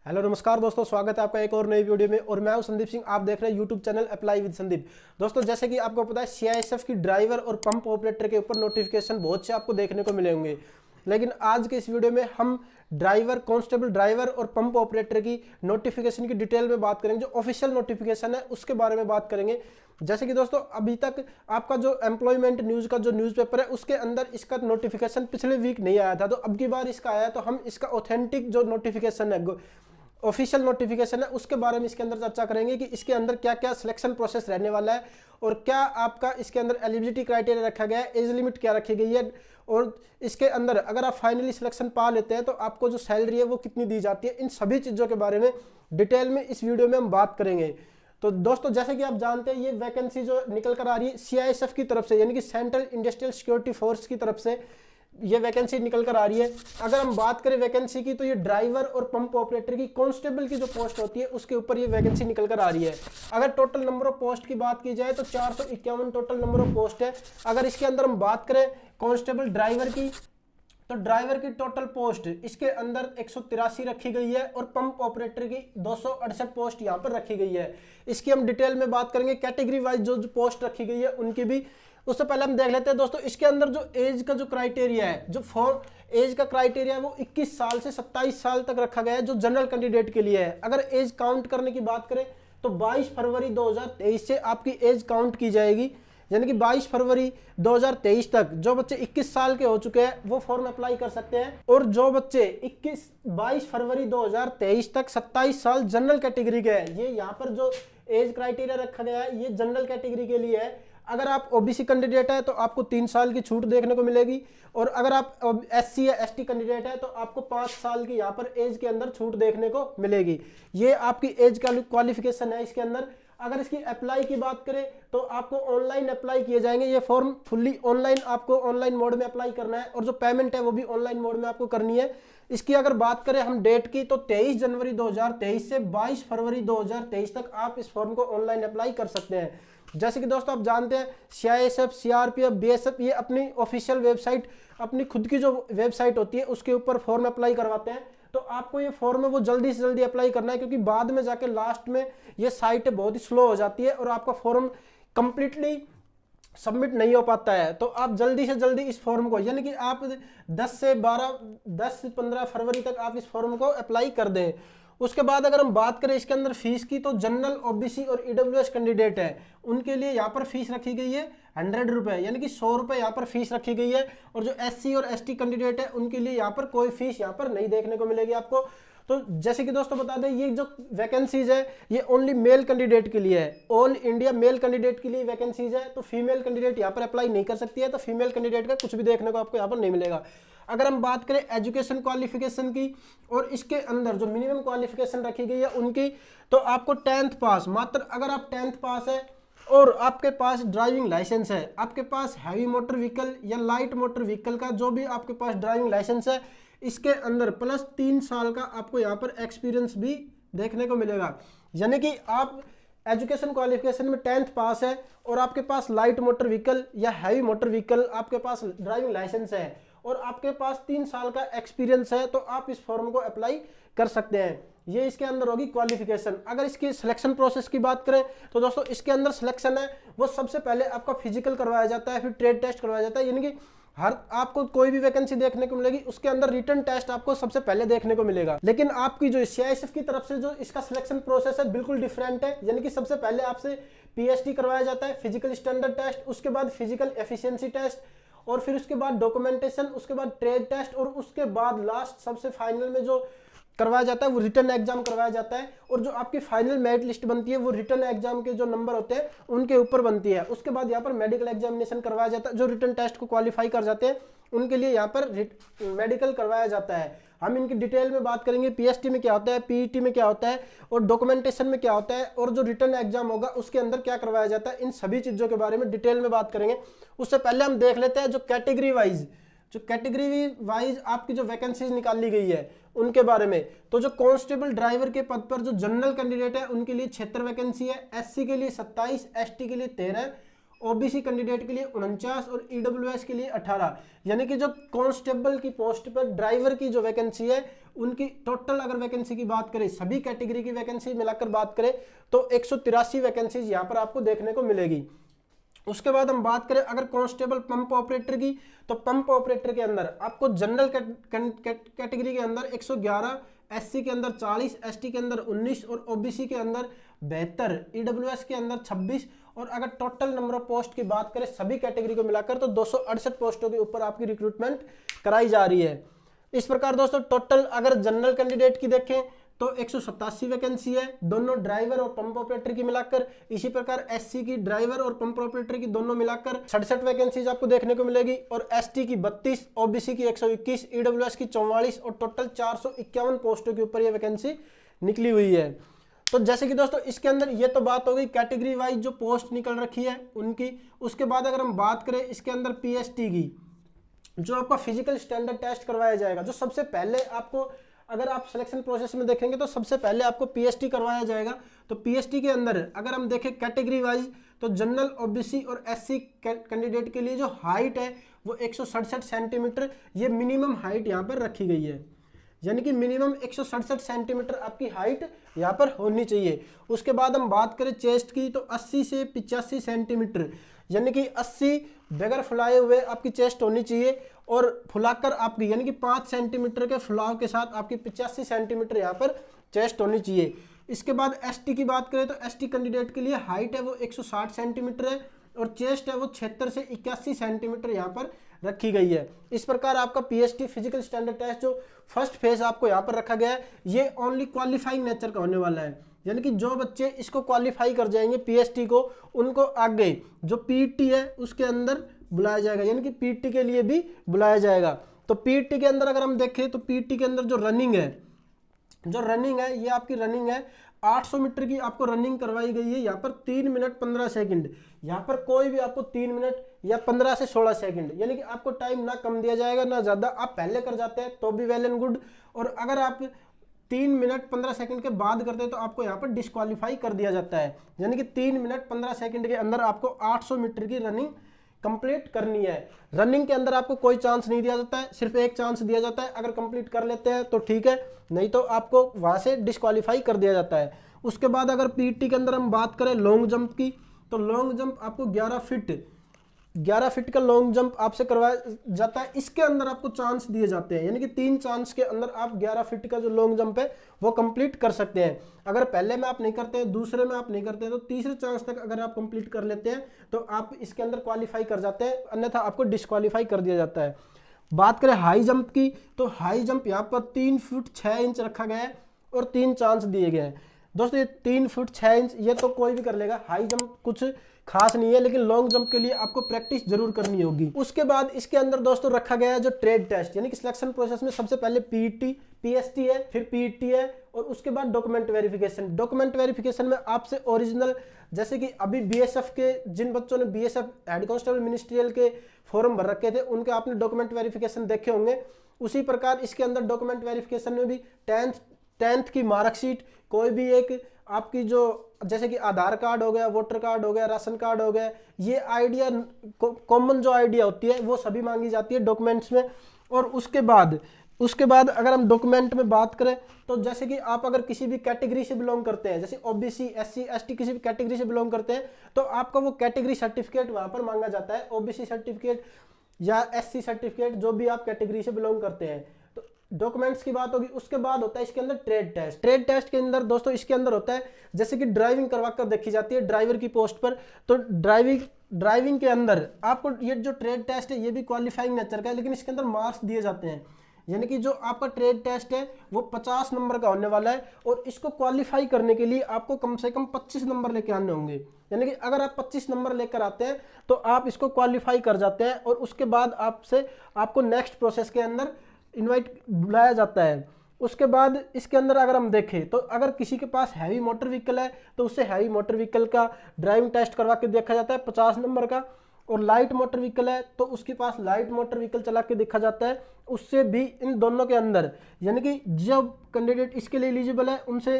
Hello नमस्कार दोस्तों, स्वागत है आपका एक और नई वीडियो में। और मैं हूं संदीप सिंह। आप देख रहे हैं YouTube channel apply with Sandeep. दोस्तों, जैसे कि आपको पता है सीआईएसएफ की ड्राइवर और पंप ऑपरेटर के ऊपर नोटिफिकेशन बहुत से आपको देखने को मिले होंगे, लेकिन आज के इस वीडियो में हम ड्राइवर, कांस्टेबल ड्राइवर और पंप ऑपरेटर की नोटिफिकेशन की डिटेल में बात करेंगे। जो ऑफिशियल नोटिफिकेशन है उसके बारे में बात करेंगे। जैसे कि दोस्तों, अभी तक आपका जो एम्प्लॉयमेंट न्यूज़ का जो न्यूज़पेपर है उसके अंदर इसका नोटिफिकेशन पिछले वीक नहीं आया था, तो अब की बार इसका आया, तो हम इसका ऑथेंटिक जो नोटिफिकेशन है, ऑफिशियल नोटिफिकेशन है, उसके बारे में इसके अंदर चर्चा करेंगे कि इसके अंदर क्या क्या सिलेक्शन प्रोसेस रहने वाला है और क्या आपका इसके अंदर एलिजिबिलिटी क्राइटेरिया रखा गया है, एज लिमिट क्या रखी गई है, और इसके अंदर अगर आप फाइनली सिलेक्शन पा लेते हैं तो आपको जो सैलरी है वो कितनी दी जाती है। इन सभी चीज़ों के बारे में डिटेल में इस वीडियो में हम बात करेंगे। तो दोस्तों, जैसे कि आप जानते हैं, ये वैकेंसी जो निकल कर आ रही है सीआईएसएफ की तरफ से, यानी कि सेंट्रल इंडस्ट्रियल सिक्योरिटी फोर्स की तरफ से ये वैकेंसी निकल कर आ रही है। अगर हम बात करें वैकेंसी की, तो ये ड्राइवर और पंप ऑपरेटर की कांस्टेबल की जो पोस्ट होती है उसके ऊपर ये वैकेंसी निकल कर आ रही है। अगर टोटल नंबर ऑफ पोस्ट की बात की जाए तो 451 टोटल नंबर ऑफ पोस्ट है। अगर इसके अंदर हम बात करें कांस्टेबल ड्राइवर की, तो ड्राइवर की टोटल पोस्ट इसके अंदर 183 रखी गई है और पंप ऑपरेटर की 268 पोस्ट यहाँ पर रखी गई है। इसकी हम डिटेल में बात करेंगे, कैटेगरी वाइज जो पोस्ट रखी गई है उनकी भी। उससे पहले हम देख लेते हैं दोस्तों, इसके अंदर जो एज का जो क्राइटेरिया है, जो फॉर एज का क्राइटेरिया है वो 21 साल से 27 साल तक रखा गया है, जो जनरल कैंडिडेट के लिए है। अगर एज काउंट करने की बात करें तो 22 फरवरी 2023 से आपकी एज काउंट की जाएगी, यानी कि 22 फरवरी 2023 तक जो बच्चे 21 साल के हो चुके हैं वो फॉर्म अप्लाई कर सकते हैं। और जो बच्चे 22 फरवरी 2023 तक 27 साल जनरल कैटेगरी के हैं, ये यहाँ पर जो एज क्राइटेरिया रखा गया है ये जनरल कैटेगरी के लिए है। अगर आप ओबीसी कैंडिडेट है तो आपको 3 साल की छूट देखने को मिलेगी, और अगर आप एससी या एसटी कैंडिडेट है तो आपको 5 साल की यहाँ पर एज के अंदर छूट देखने को मिलेगी। ये आपकी एज क्वालिफिकेशन है इसके अंदर। अगर इसकी अप्लाई की बात करें तो आपको ऑनलाइन अप्लाई किए जाएंगे। ये फॉर्म फुल्ली ऑनलाइन, आपको ऑनलाइन मोड में अप्लाई करना है, और जो पेमेंट है वो भी ऑनलाइन मोड में आपको करनी है। इसकी अगर बात करें हम डेट की, तो 23 जनवरी 2023 से 22 फरवरी 2023 तक आप इस फॉर्म को ऑनलाइन अप्लाई कर सकते हैं। जैसे कि दोस्तों आप जानते हैं, सीआईएसएफ, सीआरपीएफ, बीएसएफ ये अपनी ऑफिशियल वेबसाइट, अपनी खुद की जो वेबसाइट होती है उसके ऊपर फॉर्म अप्लाई करवाते हैं। तो आपको ये फॉर्म है वो जल्दी से जल्दी अप्लाई करना है, क्योंकि बाद में जाके लास्ट में ये साइट बहुत ही स्लो हो जाती है और आपका फॉर्म कंप्लीटली सबमिट नहीं हो पाता है। तो आप जल्दी से जल्दी इस फॉर्म को, यानी कि आप 10 से 15 फरवरी तक आप इस फॉर्म को अप्लाई कर दें। उसके बाद अगर हम बात करें इसके अंदर फीस की, तो जनरल, ओबीसी और ईडब्ल्यूएस कैंडिडेट है उनके लिए यहाँ पर फीस रखी गई है 100 रुपये, यानी कि 100 रुपये यहाँ पर फीस रखी गई है। और जो एससी और एसटी कैंडिडेट है उनके लिए यहाँ पर कोई फीस यहाँ पर नहीं देखने को मिलेगी आपको। तो जैसे कि दोस्तों बता दें, ये जो वैकेंसीज है ये ओनली मेल कैंडिडेट के लिए है, ऑल इंडिया मेल कैंडिडेट के लिए वैकेंसीज है। तो फीमेल कैंडिडेट यहाँ पर अप्लाई नहीं कर सकती है, तो फीमेल कैंडिडेट का कुछ भी देखने को आपको यहाँ पर नहीं मिलेगा। अगर हम बात करें एजुकेशन क्वालिफिकेशन की, और इसके अंदर जो मिनिमम क्वालिफिकेशन रखी गई है उनकी, तो आपको 10th पास, मात्र अगर आप 10th पास है और आपके पास ड्राइविंग लाइसेंस है, आपके पास हैवी मोटर व्हीकल या लाइट मोटर व्हीकल का जो भी आपके पास ड्राइविंग लाइसेंस है, इसके अंदर प्लस 3 साल का आपको यहाँ पर एक्सपीरियंस भी देखने को मिलेगा। यानी कि आप एजुकेशन क्वालिफिकेशन में 10th पास है और आपके पास लाइट मोटर व्हीकल या हैवी मोटर व्हीकल, आपके पास ड्राइविंग लाइसेंस है और आपके पास 3 साल का एक्सपीरियंस है, तो आप इस फॉर्म को अप्लाई कर सकते हैं। ये इसके अंदर होगी क्वालिफिकेशन। अगर इसकी सिलेक्शन प्रोसेस की बात करें तो दोस्तों, इसके अंदर सिलेक्शन है वो सबसे पहले आपका फिजिकल करवाया जाता है, फिर ट्रेड टेस्ट करवाया जाता है। यानी कि हर आपको कोई भी वैकेंसी देखने को मिलेगी उसके अंदर रिटन टेस्ट आपको सबसे पहले देखने को मिलेगा। लेकिन आपकी जो सीआईएसएफ की तरफ से जो इसका सिलेक्शन प्रोसेस है बिल्कुल डिफरेंट है। यानी कि सबसे पहले आपसे पीएसटी करवाया जाता है, फिजिकल स्टैंडर्ड टेस्ट, उसके बाद फिजिकल एफिशिएंसी टेस्ट, और फिर उसके बाद डॉक्यूमेंटेशन, उसके बाद ट्रेड टेस्ट, और उसके बाद लास्ट सबसे फाइनल में जो करवाया जाता है वो रिटर्न एग्जाम करवाया जाता है। और जो आपकी फाइनल मेरिट लिस्ट बनती है वो रिटर्न एग्जाम के जो नंबर होते हैं उनके ऊपर बनती है। उसके बाद यहाँ पर मेडिकल एग्जामिनेशन करवाया जाता है। जो रिटर्न टेस्ट को क्वालिफाई कर जाते हैं उनके लिए यहाँ पर मेडिकल करवाया जाता है। हम इनकी डिटेल में बात करेंगे, पीएसटी में क्या होता है, पीईटी में क्या होता है, और डॉक्यूमेंटेशन में क्या होता है, और जो रिटर्न एग्जाम होगा उसके अंदर क्या करवाया जाता है। इन सभी चीज़ों के बारे में डिटेल में बात करेंगे। उससे पहले हम देख लेते हैं जो कैटेगरी वाइज आपकी जो वैकेंसीज निकाली गई है उनके बारे में। तो जो कांस्टेबल ड्राइवर के पद पर जो जनरल कैंडिडेट है उनके लिए 76 वैकेंसी है, एससी के लिए 27, एसटी के लिए 13, ओबीसी कैंडिडेट के लिए 49 और ईडब्ल्यूएस के लिए 18। यानी कि जो कांस्टेबल की पोस्ट पर ड्राइवर की जो वैकेंसी है उनकी टोटल अगर वैकेंसी की बात करें, सभी कैटेगरी की वैकेंसी मिलाकर बात करें तो 183 वैकेंसीज यहाँ पर आपको देखने को मिलेगी। उसके बाद हम बात करें अगर कांस्टेबल पंप ऑपरेटर की, तो पंप ऑपरेटर के अंदर आपको जनरल कैटेगरी के अंदर 111, एससी के अंदर 40, एसटी के अंदर 19 और ओबीसी के अंदर 72, ईडब्ल्यूएस के अंदर 26 और अगर टोटल नंबर ऑफ पोस्ट की बात करें सभी कैटेगरी को मिलाकर तो 268 पोस्टों के ऊपर आपकी रिक्रूटमेंट कराई जा रही है। इस प्रकार दोस्तों टोटल अगर जनरल कैंडिडेट की देखें तो 187 वैकेंसी है, दोनों ड्राइवर और पंप ऑपरेटर की मिलाकर। इसी प्रकार एससी की ड्राइवर और पंप ऑपरेटर की दोनों मिलाकर 67 वैकेंसीज आपको देखने को मिलेगी और एसटी की 32, ओबीसी की 121, ईडब्ल्यूएस की 44 और टोटल 451 पोस्टों के ऊपर यह वैकेंसी निकली हुई है। तो जैसे कि दोस्तों इसके अंदर ये तो बात हो गई कैटेगरी वाइज जो पोस्ट निकल रखी है उनकी। उसके बाद अगर हम बात करें इसके अंदर पीएसटी की, जो आपका फिजिकल स्टैंडर्ड टेस्ट करवाया जाएगा, जो सबसे पहले आपको अगर आप सिलेक्शन प्रोसेस में देखेंगे तो सबसे पहले आपको पीएसटी करवाया जाएगा। तो पीएसटी के अंदर अगर हम देखें कैटेगरी वाइज तो जनरल, ओबीसी और एससी कैंडिडेट के लिए जो हाइट है वो 167 सेंटीमीटर, ये मिनिमम हाइट यहाँ पर रखी गई है। यानी कि मिनिमम 167 सेंटीमीटर आपकी हाइट यहाँ पर होनी चाहिए। उसके बाद हम बात करें चेस्ट की तो 80 से 85 सेंटीमीटर, यानी कि 80 बगैर फुलाए हुए आपकी चेस्ट होनी चाहिए और फुलाकर आपकी यानी कि 5 सेंटीमीटर के फुलाव के साथ आपकी 85 सेंटीमीटर यहाँ पर चेस्ट होनी चाहिए। इसके बाद एसटी की बात करें तो एसटी कैंडिडेट के लिए हाइट है वो 160 सेंटीमीटर है और चेस्ट है वो 76 से 81 सेंटीमीटर यहाँ पर रखी गई है। इस प्रकार आपका पीएसटी फिजिकल स्टैंडर्ड टेस्ट जो फर्स्ट फेज आपको यहाँ पर रखा गया है ये ओनली क्वालिफाइंग नेचर का होने वाला है। यानी कि जो बच्चे इसको क्वालिफाई कर जाएंगे पीएसटी को, उनको आगे जो पीटी है उसके अंदर बुलाया जाएगा, यानी कि पीटी के लिए भी बुलाया जाएगा। तो पीटी के अंदर अगर हम देखें तो पीटी के अंदर जो रनिंग है ये आपकी रनिंग है 800 मीटर की आपको रनिंग करवाई गई है यहाँ पर 3 मिनट 15 सेकंड। यहाँ पर कोई भी आपको 3 मिनट या 15 से 16 सेकंड, यानी कि आपको टाइम ना कम दिया जाएगा ना ज़्यादा। आप पहले कर जाते हैं तो भी वेल एंड गुड, और अगर आप 3 मिनट 15 सेकंड के बाद करते हैं तो आपको यहाँ पर डिस्क्वालीफाई कर दिया जाता है। यानी कि 3 मिनट 15 सेकंड के अंदर आपको 800 मीटर की रनिंग कंप्लीट करनी है। रनिंग के अंदर आपको कोई चांस नहीं दिया जाता है, सिर्फ एक चांस दिया जाता है। अगर कंप्लीट कर लेते हैं तो ठीक है, नहीं तो आपको वहां से डिस्क्वालीफाई कर दिया जाता है। उसके बाद अगर पीटी के अंदर हम बात करें लॉन्ग जंप की, तो लॉन्ग जंप आपको 11 फीट का लॉन्ग जंप आपसे करवाया जाता है। इसके अंदर आपको चांस दिए जाते हैं, यानी कि 3 चांस के अंदर आप 11 फीट का जो लॉन्ग जंप है वो कंप्लीट कर सकते हैं। अगर पहले में आप नहीं करते हैं, दूसरे में आप नहीं करते हैं, तो तीसरे चांस तक अगर आप कंप्लीट कर लेते हैं तो आप इसके अंदर क्वालिफाई कर जाते हैं, अन्यथा आपको डिस्क्वालीफाई कर दिया जाता है। बात करें हाई जंप की, तो हाई जंप यहाँ पर 3 फुट 6 इंच रखा गया है और 3 चांस दिए गए हैं। दोस्तों ये 3 फुट 6 इंच ये तो कोई भी कर लेगा, हाई जंप कुछ खास नहीं है, लेकिन लॉन्ग जंप के लिए आपको प्रैक्टिस जरूर करनी होगी। उसके बाद इसके अंदर दोस्तों रखा गया है जो ट्रेड टेस्ट, यानी कि सिलेक्शन प्रोसेस में सबसे पहले पीएसटी है, फिर पीटी है और उसके बाद डॉक्यूमेंट वेरिफिकेशन। डॉक्यूमेंट वेरिफिकेशन में आपसे ओरिजिनल, जैसे कि अभी बीएसएफ के जिन बच्चों ने बीएसएफ हेड कांस्टेबल मिनिस्ट्रियल के फॉर्म भर रखे थे उनके आपने डॉक्यूमेंट वेरिफिकेशन देखे होंगे। उसी प्रकार इसके अंदर डॉक्यूमेंट वेरिफिकेशन में भी 10th की मार्कशीट, कोई भी एक आपकी जो जैसे कि आधार कार्ड हो गया, वोटर कार्ड हो गया, राशन कार्ड हो गया, ये आइडिया कॉमन जो आइडिया होती है वो सभी मांगी जाती है डॉक्यूमेंट्स में। और उसके बाद अगर हम डॉक्यूमेंट में बात करें तो जैसे कि आप अगर किसी भी कैटेगरी से बिलोंग करते हैं, जैसे ओबीसी, एससी, एसटी किसी भी कैटेगरी से बिलोंग करते हैं तो आपका वो कैटेगरी सर्टिफिकेट वहां पर मांगा जाता है, ओबीसी सर्टिफिकेट या एससी सर्टिफिकेट, जो भी आप कैटेगरी से बिलोंग करते हैं। तो डॉक्यूमेंट्स की बात होगी। उसके बाद होता है इसके अंदर ट्रेड टेस्ट। ट्रेड टेस्ट के अंदर दोस्तों इसके अंदर होता है जैसे कि ड्राइविंग करवा कर देखी जाती है ड्राइवर की पोस्ट पर। तो ड्राइविंग के अंदर आपको ये जो ट्रेड टेस्ट है ये भी क्वालिफाइंग नेचर का है, लेकिन इसके अंदर मार्क्स दिए जाते हैं। यानी कि जो आपका ट्रेड टेस्ट है वो 50 नंबर का होने वाला है और इसको क्वालिफाई करने के लिए आपको कम से कम 25 नंबर लेके आने होंगे। यानी कि अगर आप 25 नंबर लेकर आते हैं तो आप इसको क्वालिफाई कर जाते हैं और उसके बाद आपको नेक्स्ट प्रोसेस के अंदर इनवाइट बुलाया जाता है। उसके बाद इसके अंदर अगर हम देखें तो अगर किसी के पास हैवी मोटर व्हीकल है तो उससे हैवी मोटर व्हीकल का ड्राइविंग टेस्ट करवा के देखा जाता है 50 नंबर का, और लाइट मोटर व्हीकल है तो उसके पास लाइट मोटर व्हीकल चला के देखा जाता है, उससे भी इन दोनों के अंदर। यानी कि जब कैंडिडेट इसके लिए एलिजिबल है उनसे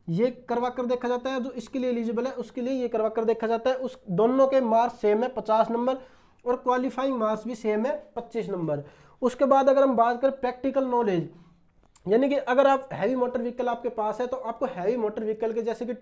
ये करवा कर देखा जाता है, जो इसके लिए एलिजिबल है उसके लिए ये करवा कर देखा जाता है। उस दोनों के मार्क्स सेम है 50 नंबर, और क्वालिफाइंग मार्क्स भी सेम है 25 नंबर। उसके बाद अगर हम बात करें प्रैक्टिकल नॉलेज, यानी कि अगर आप हैवी मोटर व्हीकल आपके पास है तो आपको हैवी मोटर व्हीकल के जैसे कि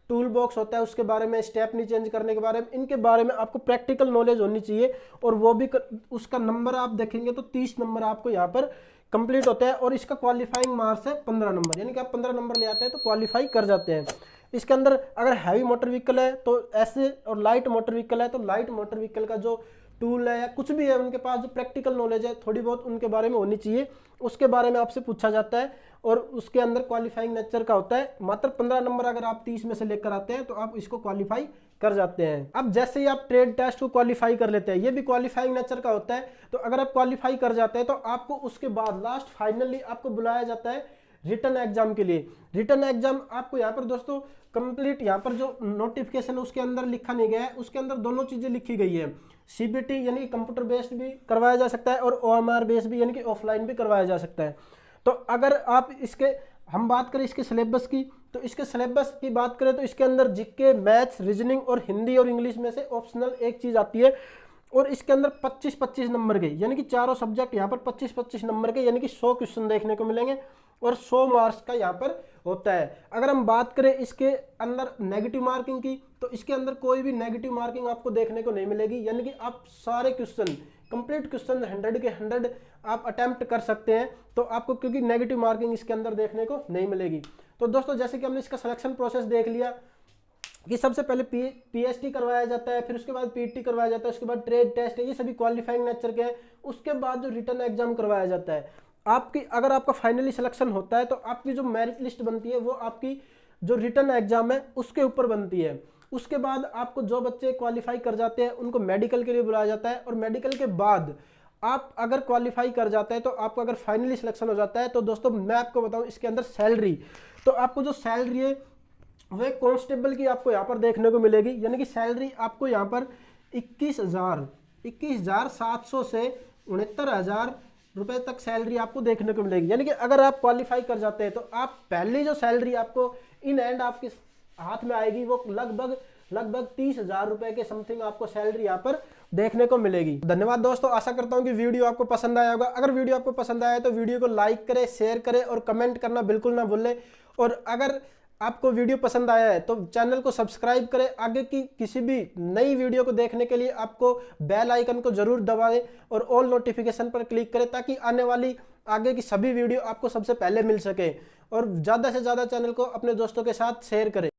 टूल बॉक्स होता है उसके बारे में, स्टेपनी चेंज करने के बारे में, इनके बारे में आपको प्रैक्टिकल नॉलेज होनी चाहिए। और वो भी उसका नंबर आप देखेंगे तो 30 नंबर आपको यहाँ पर कंप्लीट होता है, और इसका क्वालिफाइंग मार्क्स है 15 नंबर, यानी कि आप 15 नंबर ले आते हैं तो क्वालिफाई कर जाते हैं। इसके अंदर अगर हैवी मोटर व्हीकल है तो ऐसे, और लाइट मोटर व्हीकल है तो लाइट मोटर व्हीकल का जो टूल है या कुछ भी है उनके पास जो प्रैक्टिकल नॉलेज है थोड़ी बहुत उनके बारे में होनी चाहिए, उसके बारे में आपसे पूछा जाता है। और उसके अंदर क्वालिफाइंग नेचर का होता है, मात्र 15 नंबर अगर आप 30 में से लेकर आते हैं तो आप इसको क्वालिफाई कर जाते हैं। अब जैसे ही आप ट्रेड टेस्ट को क्वालिफाई कर लेते हैं, ये भी क्वालिफाइंग नेचर का होता है, तो अगर आप क्वालिफाई कर जाते हैं तो आपको उसके बाद लास्ट फाइनली आपको बुलाया जाता है रिटन एग्जाम के लिए। रिटन एग्जाम आपको यहाँ पर दोस्तों कंप्लीट, यहाँ पर जो नोटिफिकेशन है उसके अंदर लिखा नहीं गया है, उसके अंदर दोनों चीजें लिखी गई है। सीबीटी यानी कि कंप्यूटर बेस्ड भी करवाया जा सकता है, और ओएमआर बेस्ड भी यानी कि ऑफलाइन भी करवाया जा सकता है। तो अगर आप इसके, हम बात करें इसके सिलेबस की, तो इसके सिलेबस की बात करें तो इसके अंदर जीके, मैथ्स, रीजनिंग और हिंदी और इंग्लिश में से ऑप्शनल एक चीज आती है, और इसके अंदर 25-25 नंबर के, यानी कि चारों सब्जेक्ट यहाँ पर 25-25 नंबर के, यानी कि 100 क्वेश्चन देखने को मिलेंगे, और 100 मार्क्स का यहाँ पर होता है। अगर हम बात करें इसके अंदर नेगेटिव मार्किंग की, तो इसके अंदर कोई भी नेगेटिव मार्किंग आपको देखने को नहीं मिलेगी, यानी कि आप सारे क्वेश्चन, कंप्लीट क्वेश्चन 100 के 100 आप अटेम्प्ट कर सकते हैं, तो आपको क्योंकि नेगेटिव मार्किंग इसके अंदर देखने को नहीं मिलेगी। तो दोस्तों जैसे कि हमने इसका सिलेक्शन प्रोसेस देख लिया कि सबसे पहले पीएचटी करवाया जाता है, फिर उसके बाद पीटी करवाया जाता है, उसके बाद ट्रेड टेस्ट है, ये सभी क्वालिफाइंग नेचर के हैं। उसके बाद जो रिटन एग्जाम करवाया जाता है, आपकी अगर आपका फाइनली सिलेक्शन होता है तो आपकी जो मेरिट लिस्ट बनती है वो आपकी जो रिटन एग्जाम है उसके ऊपर बनती है। उसके बाद आपको जो बच्चे क्वालिफाई कर जाते हैं उनको मेडिकल के लिए बुलाया जाता है, और मेडिकल के बाद आप अगर क्वालिफाई कर जाते हैं तो आपको अगर फाइनली सिलेक्शन हो जाता है तो दोस्तों मैं आपको बताऊं इसके अंदर सैलरी, तो आपको जो सैलरी है वह कांस्टेबल की आपको यहाँ पर देखने को मिलेगी, यानी कि सैलरी आपको यहाँ पर 21,700 से 69,000 रुपए तक सैलरी आपको देखने को मिलेगी। यानी कि अगर आप क्वालिफाई कर जाते हैं तो आप पहली जो सैलरी आपको इन एंड आपके हाथ में आएगी वो लगभग 30,000 रुपए के समथिंग आपको सैलरी यहाँ पर देखने को मिलेगी। धन्यवाद दोस्तों, आशा करता हूँ कि वीडियो आपको पसंद आया होगा। अगर वीडियो आपको पसंद आया तो वीडियो को लाइक करें, शेयर करें और कमेंट करना बिल्कुल ना भूलें। और अगर आपको वीडियो पसंद आया है तो चैनल को सब्सक्राइब करें। आगे की किसी भी नई वीडियो को देखने के लिए आपको बेल आइकन को जरूर दबाएं और ऑल नोटिफिकेशन पर क्लिक करें, ताकि आने वाली आगे की सभी वीडियो आपको सबसे पहले मिल सके। और ज़्यादा से ज़्यादा चैनल को अपने दोस्तों के साथ शेयर करें।